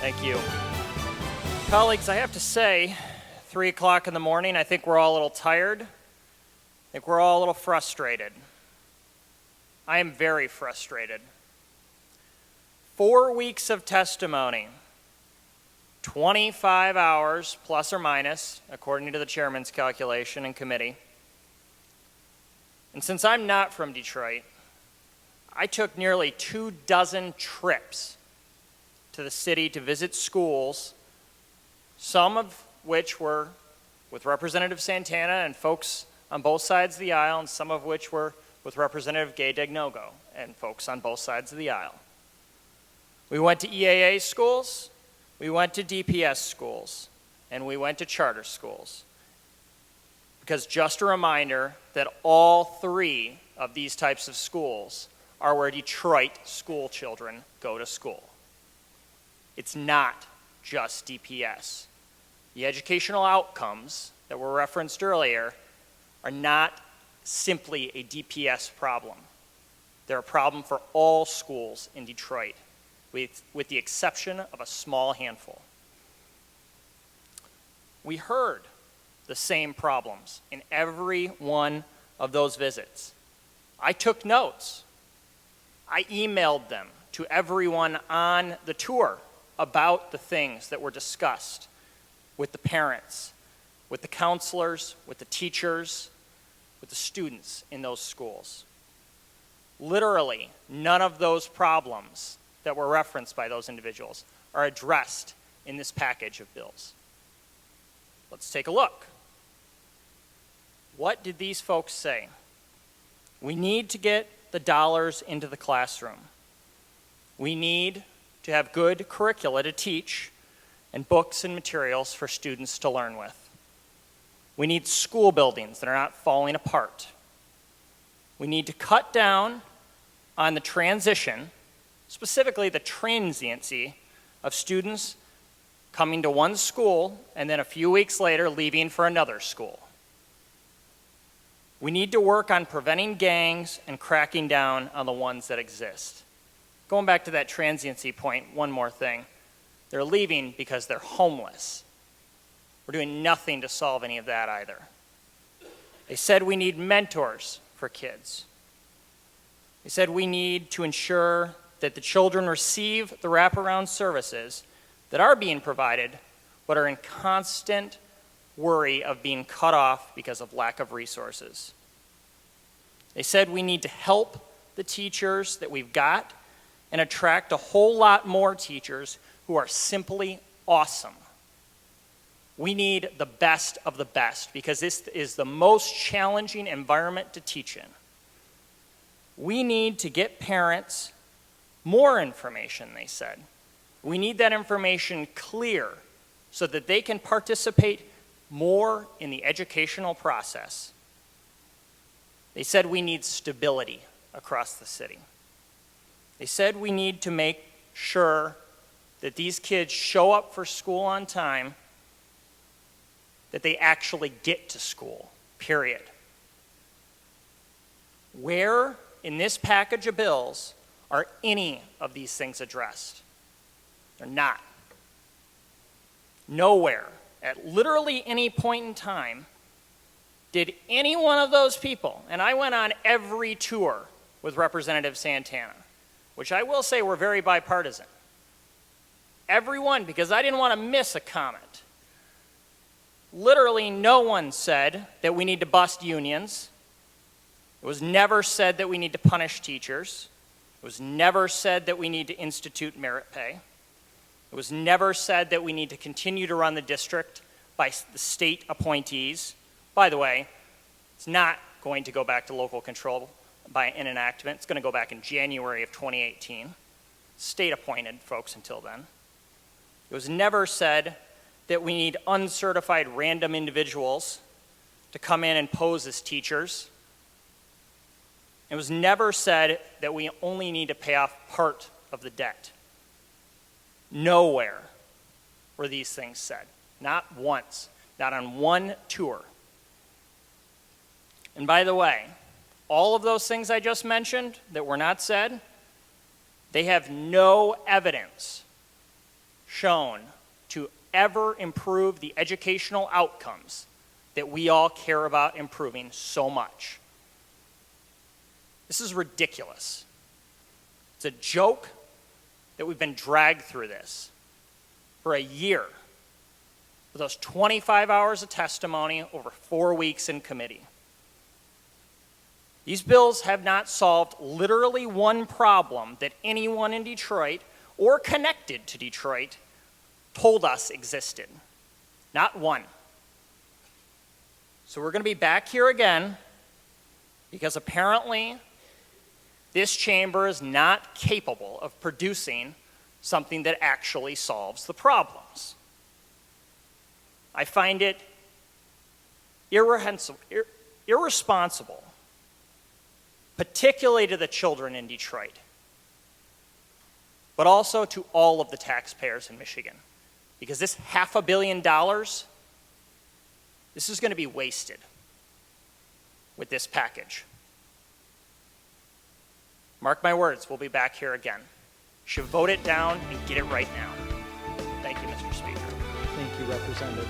Thank you. Colleagues, I have to say, 3 o'clock in the morning, I think we're all a little tired. I think we're all a little frustrated. I am very frustrated. 4 weeks of testimony, 25 hours plus or minus, according to the chairman's calculation and committee. And since I'm not from Detroit, I took nearly 24 trips to the city to visit schools, some of which were with Representative Santana and folks on both sides of the aisle, and some of which were with Representative Gay-Degnogo and folks on both sides of the aisle. We went to EAA schools, we went to DPS schools, and we went to charter schools. Because just a reminder that all 3 of these types of schools are where Detroit school children go to school. It's not just DPS. The educational outcomes that were referenced earlier are not simply a DPS problem. They're a problem for all schools in Detroit, with the exception of a small handful. We heard the same problems in every one of those visits. I took notes. I emailed them to everyone on the tour about the things that were discussed with the parents, with the counselors, with the teachers, with the students in those schools. Literally, none of those problems that were referenced by those individuals are addressed in this package of bills. Let's take a look. What did these folks say? We need to get the dollars into the classroom. We need to have good curricula to teach and books and materials for students to learn with. We need school buildings that are not falling apart. We need to cut down on the transition, specifically the transiency of students coming to one school and then a few weeks later leaving for another school. We need to work on preventing gangs and cracking down on the ones that exist. Going back to that transiency point, one more thing. They're leaving because they're homeless. We're doing nothing to solve any of that either. They said we need mentors for kids. They said we need to ensure that the children receive the wraparound services that are being provided, but are in constant worry of being cut off because of lack of resources. They said we need to help the teachers that we've got and attract a whole lot more teachers who are simply awesome. We need the best of the best because this is the most challenging environment to teach in. We need to get parents more information, they said. We need that information clear so that they can participate more in the educational process. They said we need stability across the city. They said we need to make sure that these kids show up for school on time, that they actually get to school, period. Where in this package of bills are any of these things addressed? They're not. Nowhere, at literally any point in time, did any one of those people, and I went on every tour with Representative Santana, which I will say were very bipartisan. Everyone, because I didn't want to miss a comment. Literally no one said that we need to bust unions. It was never said that we need to punish teachers. It was never said that we need to institute merit pay. It was never said that we need to continue to run the district by the state appointees. By the way, it's not going to go back to local control by an enactment. It's going to go back in January of 2018. State appointed folks until then. It was never said that we need uncertified random individuals to come in and pose as teachers. It was never said that we only need to pay off part of the debt. Nowhere were these things said. Not once. Not on one tour. And by the way, all of those things I just mentioned that were not said, they have no evidence shown to ever improve the educational outcomes that we all care about improving so much. This is ridiculous. It's a joke that we've been dragged through this for a year with those 25 hours of testimony over 4 weeks in committee. These bills have not solved literally one problem that anyone in Detroit or connected to Detroit told us existed. Not one. So we're going to be back here again because apparently this chamber is not capable of producing something that actually solves the problems. I find it irresponsible, particularly to the children in Detroit, but also to all of the taxpayers in Michigan, because this $500 million, this is going to be wasted with this package. Mark my words, we'll be back here again. You should vote it down and get it right now. Thank you, Mr. Speaker. Thank you, Representative.